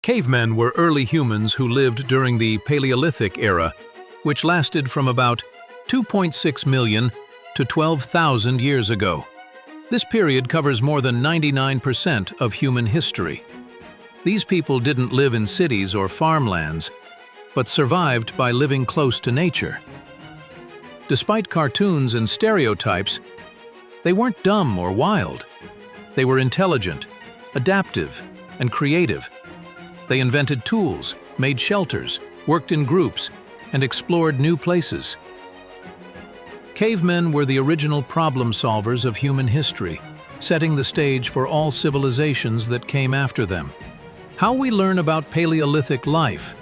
Cavemen were early humans who lived during the Paleolithic era, which lasted from about 2.6 million to 12,000 years ago. This period covers more than 99% of human history. These people didn't live in cities or farmlands, but survived by living close to nature. Despite cartoons and stereotypes, they weren't dumb or wild. They were intelligent, adaptive, and creative. They invented tools, made shelters, worked in groups, and explored new places. Cavemen were the original problem solvers of human history, setting the stage for all civilizations that came after them. How we learn about Paleolithic life.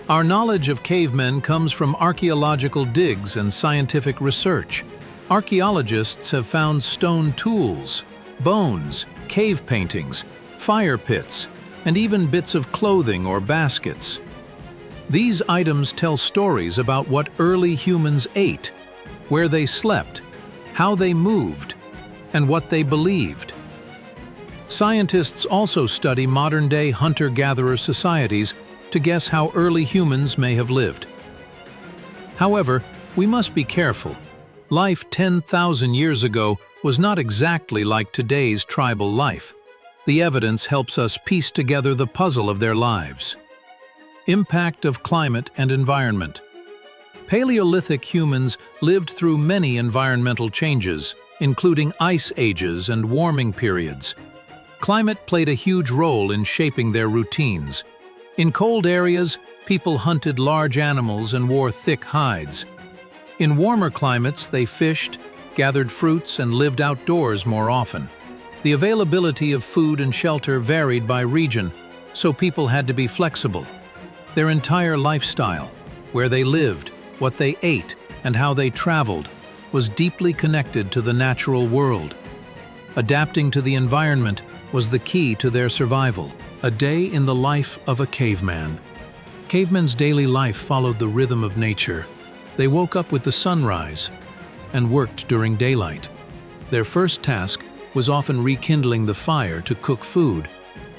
Our knowledge of cavemen comes from archaeological digs and scientific research. Archaeologists have found stone tools, bones, cave paintings, fire pits, and even bits of clothing or baskets. These items tell stories about what early humans ate, where they slept, how they moved, and what they believed. Scientists also study modern-day hunter-gatherer societies to guess how early humans may have lived. However, we must be careful. Life 10,000 years ago was not exactly like today's tribal life. The evidence helps us piece together the puzzle of their lives. Impact of climate and environment. Paleolithic humans lived through many environmental changes, including ice ages and warming periods. Climate played a huge role in shaping their routines. In cold areas, people hunted large animals and wore thick hides. In warmer climates, they fished, gathered fruits, and lived outdoors more often. The availability of food and shelter varied by region, so people had to be flexible. Their entire lifestyle, where they lived, what they ate, and how they traveled, was deeply connected to the natural world. Adapting to the environment was the key to their survival. A day in the life of a caveman. Cavemen's daily life followed the rhythm of nature. They woke up with the sunrise and worked during daylight. Their first task was often rekindling the fire to cook food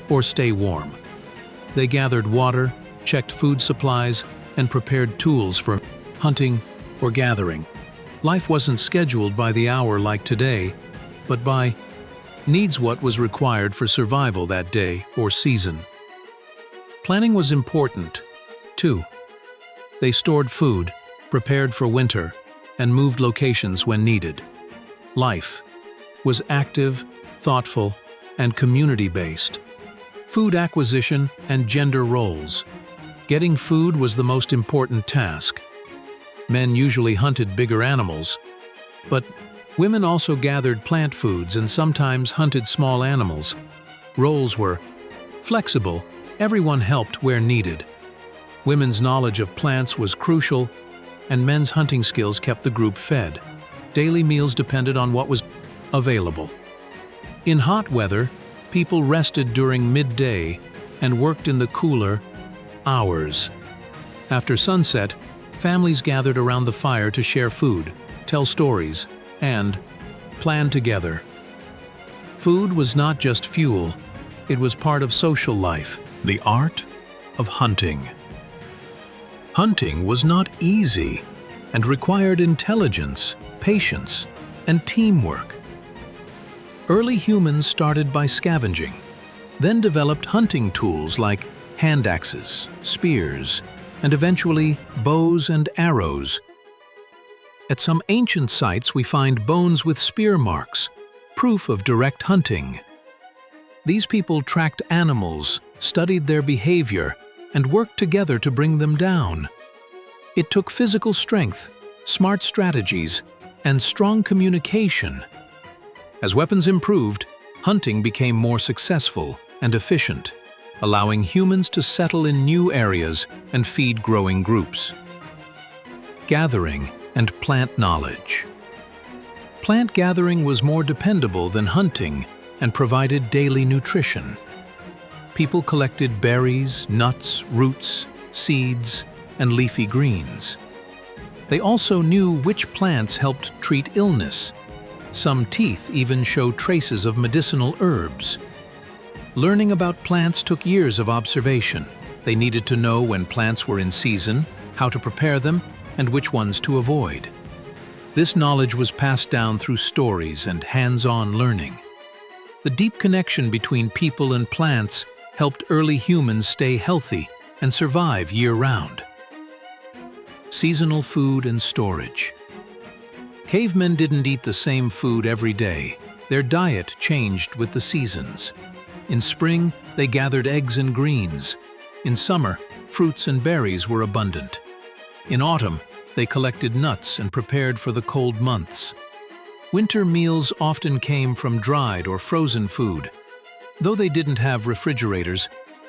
or stay warm. They gathered water, checked food supplies, and prepared tools for hunting or gathering. Life wasn't scheduled by the hour like today, but by needs what was required for survival that day or season. Planning was important, too. They stored food, prepared for winter, and moved locations when needed. Life was active, thoughtful, and community-based. Food acquisition and gender roles. Getting food was the most important task. Men usually hunted bigger animals, but women also gathered plant foods and sometimes hunted small animals. Roles were flexible. Everyone helped where needed. Women's knowledge of plants was crucial, and men's hunting skills kept the group fed. Daily meals depended on what was available. In hot weather, people rested during midday and worked in the cooler hours. After sunset, families gathered around the fire to share food, tell stories, and plan together. Food was not just fuel, it was part of social life. The art of hunting. Hunting was not easy and required intelligence, patience, and teamwork. Early humans started by scavenging, then developed hunting tools like hand axes, spears, and eventually bows and arrows. At some ancient sites, we find bones with spear marks, proof of direct hunting. These people tracked animals, studied their behavior, and worked together to bring them down. It took physical strength, smart strategies, and strong communication. As weapons improved, hunting became more successful and efficient, allowing humans to settle in new areas and feed growing groups. Gathering and plant knowledge. Plant gathering was more dependable than hunting and provided daily nutrition. People collected berries, nuts, roots, seeds, and leafy greens. They also knew which plants helped treat illness. Some teeth even show traces of medicinal herbs. Learning about plants took years of observation. They needed to know when plants were in season, how to prepare them, and which ones to avoid. This knowledge was passed down through stories and hands-on learning. The deep connection between people and plants helped early humans stay healthy and survive year-round. Seasonal food and storage. Cavemen didn't eat the same food every day. Their diet changed with the seasons. In spring, they gathered eggs and greens. In summer, fruits and berries were abundant. In autumn, they collected nuts and prepared for the cold months. Winter meals often came from dried or frozen food. Though they didn't have refrigerators,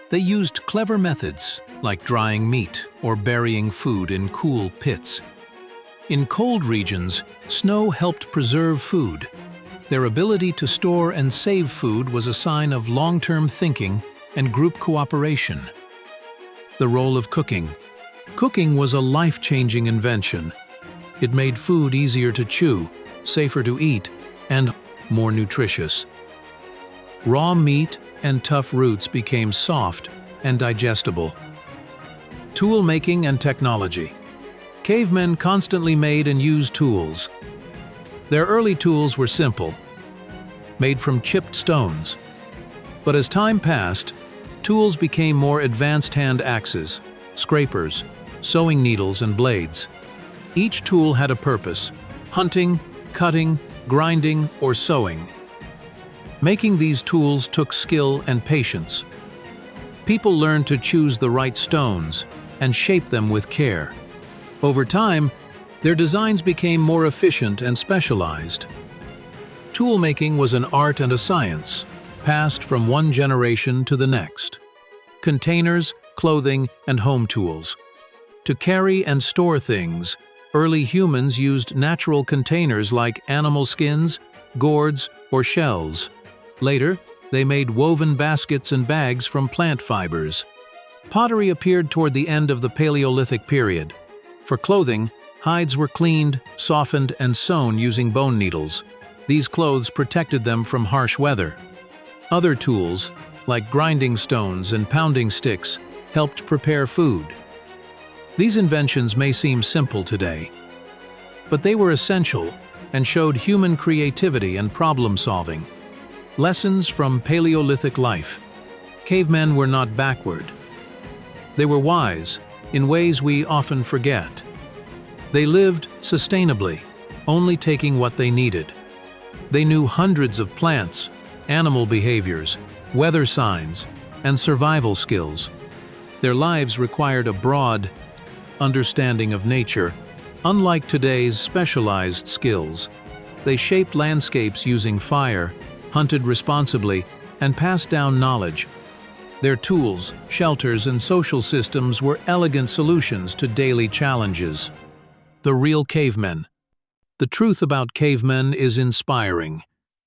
they used clever methods like drying meat or burying food in cool pits. In cold regions, snow helped preserve food. Their ability to store and save food was a sign of long-term thinking and group cooperation. The role of cooking. Cooking was a life-changing invention. It made food easier to chew, safer to eat, and more nutritious. Raw meat and tough roots became soft and digestible. Tool making and technology. Cavemen constantly made and used tools. Their early tools were simple, made from chipped stones. But as time passed, tools became more advanced: hand axes, scrapers, sewing needles, and blades. Each tool had a purpose: hunting, cutting, grinding, or sewing. Making these tools took skill and patience. People learned to choose the right stones and shape them with care. Over time, their designs became more efficient and specialized. Tool-making was an art and a science, passed from one generation to the next. Containers, clothing, and home tools. To carry and store things, early humans used natural containers like animal skins, gourds, or shells. Later, they made woven baskets and bags from plant fibers. Pottery appeared toward the end of the Paleolithic period. For clothing, hides were cleaned, softened, and sewn using bone needles. These clothes protected them from harsh weather. Other tools, like grinding stones and pounding sticks, helped prepare food. These inventions may seem simple today, but they were essential and showed human creativity and problem-solving. Lessons from Paleolithic life. Cavemen were not backward. They were wise in ways we often forget. They lived sustainably, only taking what they needed. They knew hundreds of plants, animal behaviors, weather signs, and survival skills. Their lives required a broad understanding of nature. Unlike today's specialized skills, they shaped landscapes using fire, hunted responsibly, and passed down knowledge. Their tools, shelters, and social systems were elegant solutions to daily challenges. The real cavemen. The truth about cavemen is inspiring.